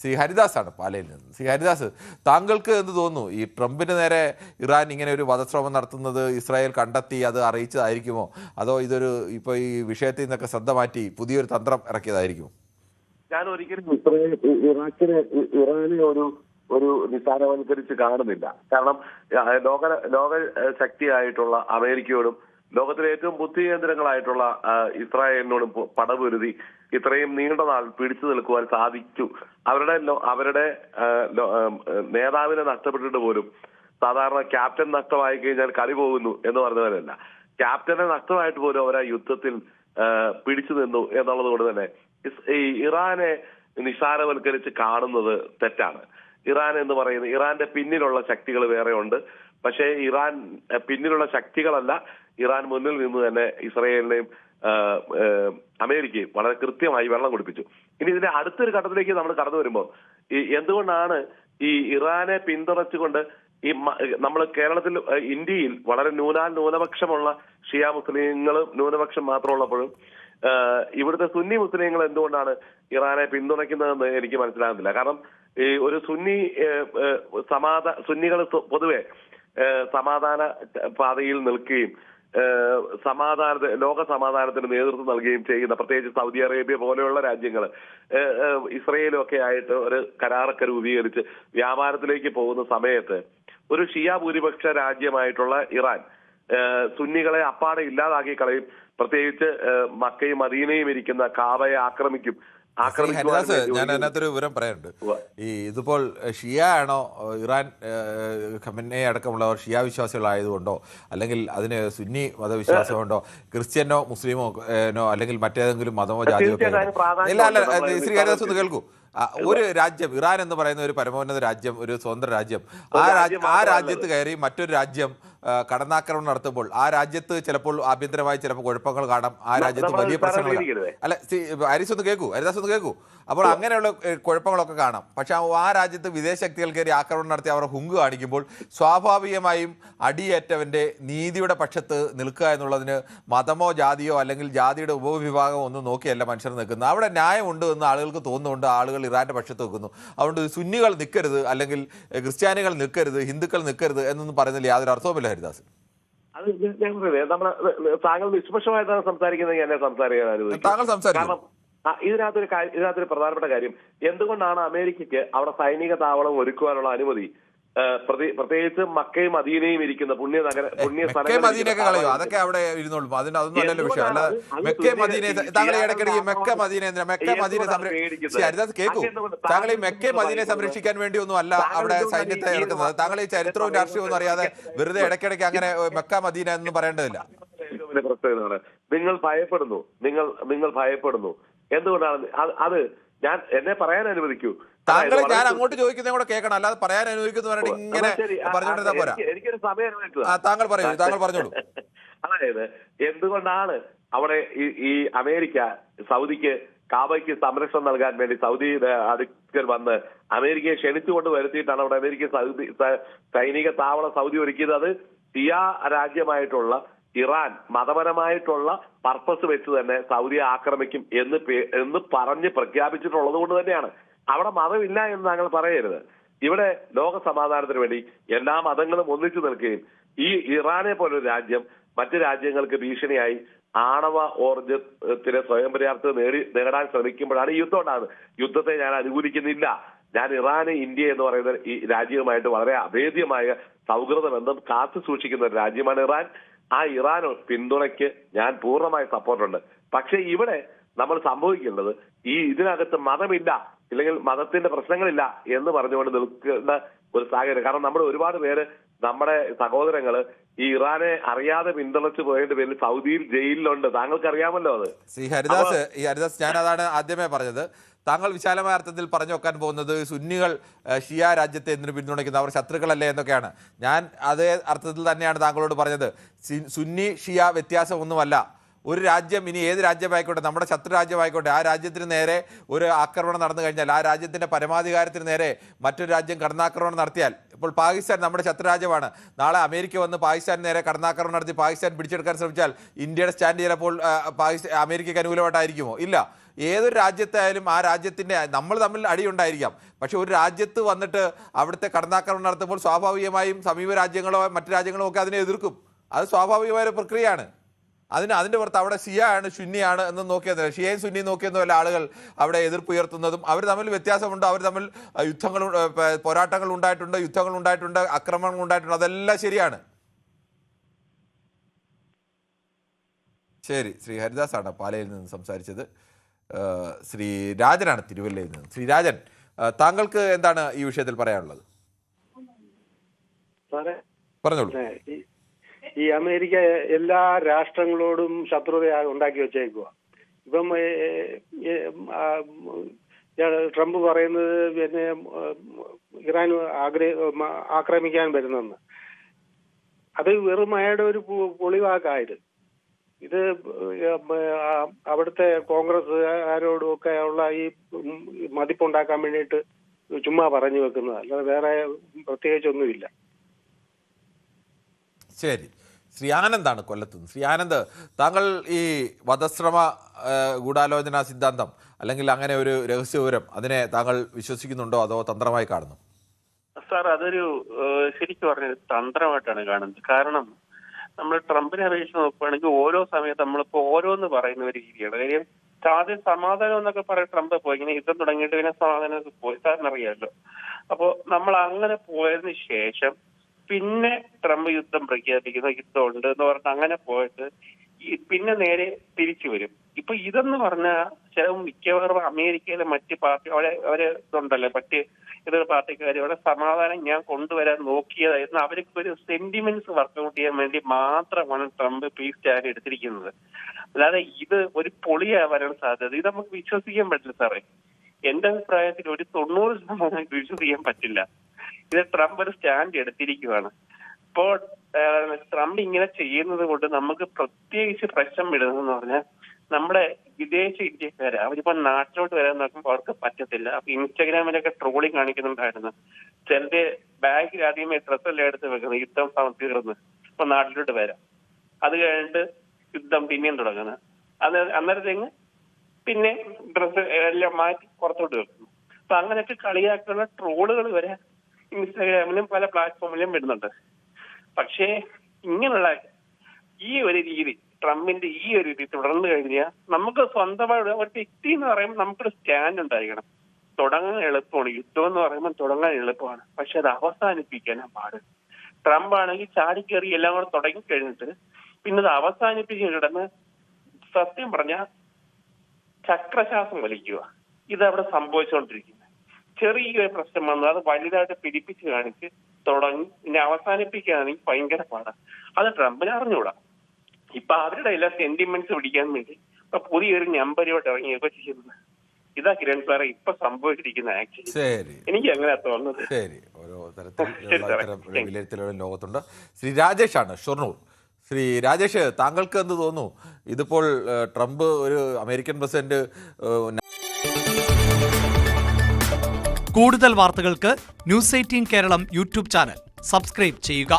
ശ്രീ ഹരിദാസാണ് പാലയിൽ നിന്ന്. ശ്രീ ഹരിദാസ്, താങ്കൾക്ക് എന്ത് തോന്നുന്നു, ഈ ട്രംപിന് നേരെ ഇറാൻ ഇങ്ങനെ ഒരു വധശ്രമം നടത്തുന്നത് ഇസ്രായേൽ കണ്ടെത്തി അത് അറിയിച്ചതായിരിക്കുമോ, അതോ ഇതൊരു ഇപ്പോൾ ഈ വിഷയത്തിൽ നിന്നൊക്കെ ശ്രദ്ധ മാറ്റി പുതിയൊരു തന്ത്രം ഇറക്കിയതായിരിക്കുമോ? ഞാൻ ഒരിക്കലും ഇറാനെ ഒരു നിസ്സാരവൽക്കരിച്ച് കാണുന്നില്ല. കാരണം ലോക ശക്തിയായിട്ടുള്ള അമേരിക്കയോടും ലോകത്തിലെ ഏറ്റവും ബുദ്ധി കേന്ദ്രങ്ങളായിട്ടുള്ള ഇസ്രായേലിനോടും പടപൊരുതി ഇത്രയും നീണ്ട നാൾ പിടിച്ചു നിൽക്കുവാൻ സാധിച്ചു. അവരുടെ നേതാവിനെ നഷ്ടപ്പെട്ടിട്ട് പോലും സാധാരണ ക്യാപ്റ്റൻ നഷ്ടമായി കഴിഞ്ഞാൽ കളി പോകുന്നു എന്ന് പറഞ്ഞവരല്ല. ക്യാപ്റ്റനെ നഷ്ടമായിട്ട് പോലും അവർ ആ യുദ്ധത്തിൽ പിടിച്ചു നിന്നു എന്നുള്ളത് കൊണ്ട് തന്നെ ഈ ഇറാനെ നിസ്സാരവൽക്കരിച്ച് കാണുന്നത് തെറ്റാണ്. ഇറാൻ എന്ന് പറയുന്നത്, ഇറാന്റെ പിന്നിലുള്ള ശക്തികൾ വേറെ ഉണ്ട്. പക്ഷേ ഇറാൻ പിന്നിലുള്ള ശക്തികളല്ല, ഇറാൻ മുന്നിൽ നിന്ന് തന്നെ ഇസ്രായേലിനെയും അമേരിക്കയും വളരെ കൃത്യമായി വെള്ളം കുടിപ്പിച്ചു. ഇനി ഇതിന്റെ അടുത്തൊരു ഘട്ടത്തിലേക്ക് നമ്മൾ കടന്നു വരുമ്പോൾ എന്തുകൊണ്ടാണ് ഈ ഇറാനെ പിന്തുണച്ചുകൊണ്ട് നമ്മൾ കേരളത്തിൽ ഇന്ത്യയിൽ വളരെ ന്യൂനപക്ഷമുള്ള ഷിയ മുസ്ലിങ്ങൾ ന്യൂനപക്ഷം മാത്രമുള്ളപ്പോഴും ഇവിടുത്തെ സുന്നി മുസ്ലിങ്ങൾ എന്തുകൊണ്ടാണ് ഇറാനെ പിന്തുണയ്ക്കുന്നതെന്ന് എനിക്ക് മനസ്സിലാകുന്നില്ല. കാരണം ഈ ഒരു സുന്നികൾ പൊതുവെ സമാധാന പാതയിൽ നിൽക്കുകയും ലോക സമാധാനത്തിന് നേതൃത്വം നൽകുകയും ചെയ്യുന്ന, പ്രത്യേകിച്ച് സൗദി അറേബ്യ പോലെയുള്ള രാജ്യങ്ങൾ ഇസ്രയേലും ഒക്കെ ആയിട്ട് ഒരു കരാറൊക്കെ രൂപീകരിച്ച് വ്യാപാരത്തിലേക്ക് പോകുന്ന സമയത്ത് ഒരു ഷിയ ഭൂരിപക്ഷ രാജ്യമായിട്ടുള്ള ഇറാൻ സുന്നികളെ അപ്പാടെ ഇല്ലാതാക്കി കളയും. പ്രത്യേകിച്ച് മക്കയും മദീനയും ഇരിക്കുന്ന കാബയെ ആക്രമിക്കും. ഹരിദാസ്, ഞാൻ അതിനകത്തൊരു വിവരം പറയാനുണ്ട്. ഇതിപ്പോൾ ഷിയ ആണോ, ഇറാൻ ഖമനേയി അടക്കമുള്ളവർ ഷിയ വിശ്വാസികളായതുകൊണ്ടോ, അല്ലെങ്കിൽ അതിന് സുന്നി മതവിശ്വാസമുണ്ടോ, ക്രിസ്ത്യനോ മുസ്ലിമോ അല്ലെങ്കിൽ മറ്റേതെങ്കിലും മതമോ ജാതിയോ ഒക്കെ? ഇല്ല അല്ല, ശ്രീ ഹരിദാസ് ഒന്ന് കേൾക്കൂ. ഒരു രാജ്യം, ഇറാൻ എന്ന് പറയുന്ന ഒരു പരമോന്നത രാജ്യം, ഒരു സ്വതന്ത്ര രാജ്യം, ആ രാജ്യത്ത് കയറി മറ്റൊരു രാജ്യം കടന്നാക്രമണം നടത്തുമ്പോൾ ആ രാജ്യത്ത് ചിലപ്പോൾ ആഭ്യന്തരമായി ചിലപ്പോൾ കുഴപ്പങ്ങൾ കാണാം, ആ രാജ്യത്ത് വലിയ പ്രശ്നങ്ങൾ. അല്ല, ഹരിദാസ് ഒന്ന് കേൾക്കൂ. അപ്പോൾ അങ്ങനെയുള്ള കുഴപ്പങ്ങളൊക്കെ കാണാം. പക്ഷെ ആ രാജ്യത്ത് വിദേശ ശക്തികൾ കയറി ആക്രമണം നടത്തി അവർ ഹുങ്ക് കാണിക്കുമ്പോൾ സ്വാഭാവികമായും അടിയേറ്റവന്റെ നീതിയുടെ പക്ഷത്ത് നിൽക്കുക എന്നുള്ളതിന് മതമോ ജാതിയോ അല്ലെങ്കിൽ ജാതിയുടെ ഉപവിഭാഗമോ ഒന്നും നോക്കിയല്ല മനുഷ്യർ നിൽക്കുന്നത്. അവിടെ ന്യായമുണ്ട് എന്ന് ആളുകൾക്ക് തോന്നുന്നുണ്ട്, ആളുകൾ ഇറാന്റെ പക്ഷത്ത് നിൽക്കുന്നു. അതുകൊണ്ട് സുന്നികൾ നിൽക്കരുത്, അല്ലെങ്കിൽ ക്രിസ്ത്യാനികൾ നിൽക്കരുത്, ഹിന്ദുക്കൾ നിൽക്കരുത് എന്നൊന്നും പറയുന്നതിൽ യാതൊരു അർത്ഥവുമില്ല. ഹരിദാസ്, അത് താങ്കൾ നിഷ്പക്ഷമായിട്ടാണ് സംസാരിക്കുന്നത്, എന്നെ സംസാരിക്കാൻ താങ്കൾ സംസാരിക്കും. ഇതിനകത്തൊരു പ്രധാനപ്പെട്ട കാര്യം, എന്തുകൊണ്ടാണ് അമേരിക്കയ്ക്ക് അവിടെ സൈനിക താവളം ഒരുക്കുവാനുള്ള അനുമതി, പ്രത്യേകിച്ച് മക്കയും മദീനയും ഇരിക്കുന്ന പുണ്യ മദീനയൊക്കെ കളയോ, അതൊക്കെ അവിടെ ഇരുന്നോളും, അതൊന്നും അല്ലല്ലോ വിഷയം. അല്ല, മെക്ക മദീന, താങ്കൾ ഇടയ്ക്കിടയ്ക്ക് മെക്ക മദീനെ കേൾക്കൂ. താങ്കൾ ഈ മെക്ക മദീനെ സംരക്ഷിക്കാൻ വേണ്ടി ഒന്നും അല്ല അവിടെ സൈന്യത്തെ ഇറക്കുന്നത്. താങ്കൾ ഈ ചരിത്രവും രാഷ്ട്രീയവും ഒന്നും അറിയാതെ വെറുതെ ഇടയ്ക്കിടയ്ക്ക് അങ്ങനെ മെക്ക മദീന എന്നും പറയേണ്ടതില്ല. പ്രശ്നം നിങ്ങൾ ഭയപ്പെടുന്നു എന്തുകൊണ്ടാണ് അത് എന്നെ പറയാൻ അനുവദിക്കൂ. താങ്കൾ ഞാൻ അങ്ങോട്ട് ചോദിക്കുന്നതും കൂടെ കേൾക്കണം, അല്ലാതെ പറയാൻ അനുവദിക്കുന്നു ഇങ്ങനെ പറഞ്ഞോണ്ടിരുന്നാ പോരാ. എനിക്കൊരു സമയം അനുവദിക്കുക. താങ്കൾ പറഞ്ഞോളൂ. അതായത് എന്തുകൊണ്ടാണ് അവിടെ ഈ അമേരിക്ക സൗദിക്ക് കാബയ്ക്ക് സംരക്ഷണം നൽകാൻ വേണ്ടി സൗദിയുടെ അടുക്കൽ വന്ന് അമേരിക്കയെ ക്ഷണിച്ചുകൊണ്ട് വരുത്തിയിട്ടാണ് അവിടെ അമേരിക്ക സൈനിക താവളം സൗദി ഒരുക്കിയത്. അത് ഷിയ രാജ്യമായിട്ടുള്ള ഇറാൻ മതപരമായിട്ടുള്ള പർപ്പസ് വെച്ച് തന്നെ സൗദിയെ ആക്രമിക്കും എന്ന് പറഞ്ഞ് പ്രഖ്യാപിച്ചിട്ടുള്ളത് കൊണ്ട് തന്നെയാണ്. അവിടെ മതമില്ല എന്ന് താങ്കൾ പറയരുത്. ഇവിടെ ലോക സമാധാനത്തിന് വേണ്ടി എല്ലാ മതങ്ങളും ഒന്നിച്ചു നിൽക്കുകയും ഈ ഇറാനെ പോലൊരു രാജ്യം മറ്റു രാജ്യങ്ങൾക്ക് ഭീഷണിയായി ആണവ ഊർജത്തിലെ സ്വയം പര്യാപ്തത നേടാൻ ശ്രമിക്കുമ്പോഴാണ് ഈ യുദ്ധം ഉണ്ടാകുന്നത്. യുദ്ധത്തെ ഞാൻ അനുകൂലിക്കുന്നില്ല. ഞാൻ ഇറാന്, ഇന്ത്യ എന്ന് പറയുന്ന ഈ രാജ്യവുമായിട്ട് വളരെ അഭേദ്യമായ സൗഹൃദ ബന്ധം കാത്തു സൂക്ഷിക്കുന്ന ഒരു രാജ്യമാണ് ഇറാൻ. ആ ഇറാൻ പിന്തുണയ്ക്ക് ഞാൻ പൂർണ്ണമായ സപ്പോർട്ടുണ്ട്. പക്ഷെ ഇവിടെ നമ്മൾ സംഭവിക്കേണ്ടത് ഇതിനകത്ത് മതമില്ല, ഇല്ലെങ്കിൽ മതത്തിന്റെ പ്രശ്നങ്ങളില്ല എന്ന് പറഞ്ഞുകൊണ്ട് നിൽക്കുന്ന ഒരു സാഹചര്യം. കാരണം നമ്മുടെ ഒരുപാട് പേര്, നമ്മുടെ സഹോദരങ്ങള് ഈ ഇറാനെ അറിയാതെ പിന്തുണച്ചു പോയതിന്റെ പേരിൽ സൗദിയിൽ ജയിലിലുണ്ട്. താങ്കൾക്ക് അറിയാമല്ലോ അത്. ശ്രീ ഹരിദാസ്, ഞാൻ അതാണ് ആദ്യമേ പറഞ്ഞത്. താങ്കൾ വിശാലമായ അർത്ഥത്തിൽ പറഞ്ഞു വെക്കാൻ പോകുന്നത് സുന്നികൾ ഷിയ രാജ്യത്തെ എന്തിനു പിന്തുണയ്ക്കുന്നു, അവർ ശത്രുക്കളല്ലേ എന്നൊക്കെയാണ്. ഞാൻ അതേ അർത്ഥത്തിൽ തന്നെയാണ് താങ്കളോട് പറഞ്ഞത്. സുന്നി ഷിയ വ്യത്യാസമൊന്നുമല്ല. ഒരു രാജ്യം, ഇനി ഏത് രാജ്യമായിക്കോട്ടെ, നമ്മുടെ ശത്രു രാജ്യമായിക്കോട്ടെ, ആ രാജ്യത്തിന് നേരെ ഒരു ആക്രമണം നടന്നു കഴിഞ്ഞാൽ, ആ രാജ്യത്തിൻ്റെ പരമാധികാരത്തിന് നേരെ മറ്റൊരു രാജ്യം കടന്നാക്രമണം നടത്തിയാൽ, ഇപ്പോൾ പാകിസ്ഥാൻ നമ്മുടെ ശത്രുരാജ്യമാണ്. നാളെ അമേരിക്ക വന്ന് പാകിസ്ഥാൻ നേരെ കടന്നാക്രമണം നടത്തി പാകിസ്ഥാൻ പിടിച്ചെടുക്കാൻ ശ്രമിച്ചാൽ ഇന്ത്യയുടെ സ്റ്റാൻഡ് ചിലപ്പോൾ അമേരിക്കയ്ക്ക് അനുകൂലമായിട്ടായിരിക്കുമോ? ഇല്ല. ഏതൊരു രാജ്യത്തായാലും ആ രാജ്യത്തിൻ്റെ നമ്മൾ തമ്മിൽ അടിയുണ്ടായിരിക്കാം, പക്ഷെ ഒരു രാജ്യത്ത് വന്നിട്ട് അവിടുത്തെ കടന്നാക്രമണം നടത്തുമ്പോൾ സ്വാഭാവികമായും സമീപ രാജ്യങ്ങളോ മറ്റു രാജ്യങ്ങളോ ഒക്കെ അതിനെ എതിർക്കും. അത് സ്വാഭാവികമായ ഒരു പ്രക്രിയയാണ്. അതിൻ്റെ പുറത്ത് അവിടെ ഷിയ ആണ് സുന്നിയാണ് എന്ന് നോക്കിയത്, ഷിയയും സുന്നിയും നോക്കിയെന്നല്ല ആളുകൾ അവിടെ എതിർപ്പുയർത്തുന്നതും. അവർ തമ്മിൽ വ്യത്യാസമുണ്ട്, അവർ തമ്മിൽ യുദ്ധങ്ങൾ പോരാട്ടങ്ങൾ ഉണ്ടായിട്ടുണ്ട്, യുദ്ധങ്ങൾ ഉണ്ടായിട്ടുണ്ട്, ആക്രമണങ്ങൾ ഉണ്ടായിട്ടുണ്ട്, അതെല്ലാം ശരിയാണ്. ശരി, ശ്രീ ഹരിദാസാണ് പാലയിൽ നിന്ന് സംസാരിച്ചത്. ശ്രീ രാജനാണ് തിരുവല്ലയിൽ നിന്ന്. ശ്രീ രാജൻ, താങ്കൾക്ക് എന്താണ് ഈ വിഷയത്തിൽ പറയാനുള്ളത്? പറഞ്ഞോളൂ. ഈ അമേരിക്ക എല്ലാ രാഷ്ട്രങ്ങളോടും ശത്രുത ഉണ്ടാക്കി വെച്ചേക്കുക. ഇപ്പം ട്രംപ് പറയുന്നത് പിന്നെ ഇറാൻ ആക്രമിക്കാൻ വരുന്നെന്ന്. അത് വെറും അയാളുടെ ഒരു പൊളിവാക്കായത്. ഇത് അവിടുത്തെ കോൺഗ്രസ്സുകാരോടും ഒക്കെ ഉള്ള ഈ മതിപ്പുണ്ടാക്കാൻ വേണ്ടിയിട്ട് ചുമ്മാ പറഞ്ഞു വെക്കുന്നത്, അല്ലാതെ വേറെ പ്രത്യേകിച്ചൊന്നുമില്ല. ശരി, ശ്രീ ആനന്ദാണ് കൊല്ലത്തുനിന്ന്. ശ്രീ ആനന്ദ്, താങ്കൾ ഈ വധശ്രമ ഗൂഢാലോചന സിദ്ധാന്തം അല്ലെങ്കിൽ അങ്ങനെ ഒരു രഹസ്യവിവരം അതിനെ താങ്കൾ വിശ്വസിക്കുന്നുണ്ടോ അതോ തന്ത്രമായി കാണുന്നു? സാർ, അതൊരു ശരിക്കും പറഞ്ഞ തന്ത്രമായിട്ടാണ് കാണുന്നത്. കാരണം നമ്മൾ ട്രംപിനെ അപേക്ഷിച്ച് നോക്കുകയാണെങ്കിൽ ഓരോ സമയത്ത് നമ്മളിപ്പോ ഓരോന്ന് പറയുന്ന ഒരു രീതിയാണ്. കാര്യം ആദ്യം സമാധാനം എന്നൊക്കെ പറയും ട്രംപ് പോയി, ഇങ്ങനെ യുദ്ധം തുടങ്ങിയിട്ട് പിന്നെ സമാധാനം പോയി, സാറിനറിയാമല്ലോ. അപ്പോ നമ്മൾ അങ്ങനെ പോയതിനു ശേഷം പിന്നെ ട്രംപ് യുദ്ധം പ്രഖ്യാപിക്കുന്ന യുദ്ധമുണ്ട് എന്ന് പറഞ്ഞ് അങ്ങനെ പോയിട്ട് പിന്നെ നേരെ തിരിച്ചു വരും. ഇപ്പൊ ഇതെന്ന് പറഞ്ഞാൽ ചില മിക്കവാറും അമേരിക്കയിലെ മറ്റ് പാർട്ടി അവരെ ഇതുണ്ടല്ലോ, മറ്റ് ഇതൊരു പാർട്ടിക്കാർ അവിടെ സമാധാനം ഞാൻ കൊണ്ടുവരാൻ നോക്കിയതായിരുന്നു. അവർക്ക് ഒരു സെന്റിമെന്റ്സ് വർക്ക്ഔട്ട് ചെയ്യാൻ വേണ്ടി മാത്രമാണ് ട്രംപ് ഈ സ്റ്റാൻഡ് എടുത്തിരിക്കുന്നത്. അല്ലാതെ ഇത് ഒരു പൊളിയാവാനാണ് സാധ്യത. ഇത് നമുക്ക് വിശ്വസിക്കാൻ പറ്റില്ല സാറേ. എന്റെ അഭിപ്രായത്തിൽ ഒരു 90% വിശ്വസിക്കാൻ പറ്റില്ല. ഇത് ട്രംപ് ഒരു സ്റ്റാൻഡ് എടുത്തിരിക്കുകയാണ്. ഇപ്പോൾ ട്രംപ് ഇങ്ങനെ ചെയ്യുന്നത് കൊണ്ട് നമുക്ക് പ്രത്യേകിച്ച് പ്രശ്നം വിടുന്നതെന്ന് പറഞ്ഞാൽ നമ്മുടെ വിദേശ ഇന്ത്യക്കാര് അവരിപ്പോ നാട്ടിലോട്ട് വരാൻ നോക്കുമ്പോൾ അവർക്ക് പറ്റത്തില്ല. അപ്പൊ ഇൻസ്റ്റാഗ്രാമിലൊക്കെ ട്രോളിങ് കാണിക്കുന്നുണ്ടായിരുന്നു. ചിലര് ബാഗിൽ ആദ്യമേ ഡ്രസ്സെല്ലാം എടുത്ത് വെക്കുന്നത് യുദ്ധം തീർന്ന് ഇപ്പൊ നാട്ടിലോട്ട് വരാം, അത് കഴിഞ്ഞിട്ട് യുദ്ധം പിന്നെയും തുടങ്ങുന്നത്. അന്നേരത്തേക്ക് പിന്നെ ഡ്രസ്സ് എല്ലാം മാറ്റി പുറത്തോട്ട് വെക്കുന്നു. അപ്പൊ അങ്ങനെയൊക്കെ കളിയാക്കുന്ന ട്രോളുകൾ വരെ ഇൻസ്റ്റാഗ്രാമിലും പല പ്ലാറ്റ്ഫോമിലും വരുന്നുണ്ട്. പക്ഷേ ഇങ്ങനെയുള്ള ഈ ഒരു രീതി, ട്രംപിന്റെ ഈ ഒരു രീതി തുടർന്നു കഴിഞ്ഞാൽ നമുക്ക് സ്വന്തമായിട്ട് ഒരു വ്യക്തി എന്ന് പറയുമ്പോൾ നമുക്കൊരു സ്റ്റാൻഡ് ഉണ്ടായിരിക്കണം. തുടങ്ങാൻ എളുപ്പമാണ്, യുദ്ധം എന്ന് പറയുമ്പോൾ തുടങ്ങാൻ എളുപ്പമാണ്, പക്ഷെ അത് അവസാനിപ്പിക്കാനാണ് പാട്. ട്രംപ് ആണെങ്കിൽ ചാടിക്കേറി എല്ലാം കൂടെ തുടങ്ങി കഴിഞ്ഞിട്ട് പിന്നെ അത് അവസാനിപ്പിക്കാൻ കിടന്ന് സത്യം പറഞ്ഞാൽ ചക്രശ്വാസം വലിക്കുക. ഇതവിടെ സംഭവിച്ചുകൊണ്ടിരിക്കുന്നത്. ചെറിയൊരു പ്രശ്നം വന്നു അത് വലുതായിട്ട് പിടിപ്പിച്ച് കാണിച്ച് തുടങ്ങി പിന്നെ അവസാനിപ്പിക്കുകയാണെങ്കിൽ ഭയങ്കര പാടാണ്. അത് ട്രംപിന് അറിഞ്ഞുകൂടാ. ഇപ്പൊ അവരുടെ എല്ലാ സെന്റിമെന്റ്സ് പിടിക്കാൻ വേണ്ടി ഇപ്പൊ പുതിയൊരു നമ്പരോട്ട് ഇറങ്ങിയൊക്കെ ചെയ്യുന്നത്. ഇതാ കിരൺ സാറെ ഇപ്പൊ സംഭവിച്ചിരിക്കുന്ന ആക്ച്വലി. എനിക്ക് അങ്ങനെ തോന്നുന്നത്. ശരി, ഓരോ തരത്തിൽ വിലയിരുത്തലുകളും ലോകത്തുണ്ട്. ശ്രീ രാജേഷാണ് ഷൊർണൂർ. ശ്രീ രാജേഷ്, താങ്കൾക്ക് എന്ത് തോന്നുന്നു? ഇതിപ്പോൾ ട്രംപ് ഒരു അമേരിക്കൻ പ്രസിഡന്റ്. കൂടുതൽ വാർത്തകൾക്ക് news 18 Keralam YouTube channel subscribe ചെയ്യുക.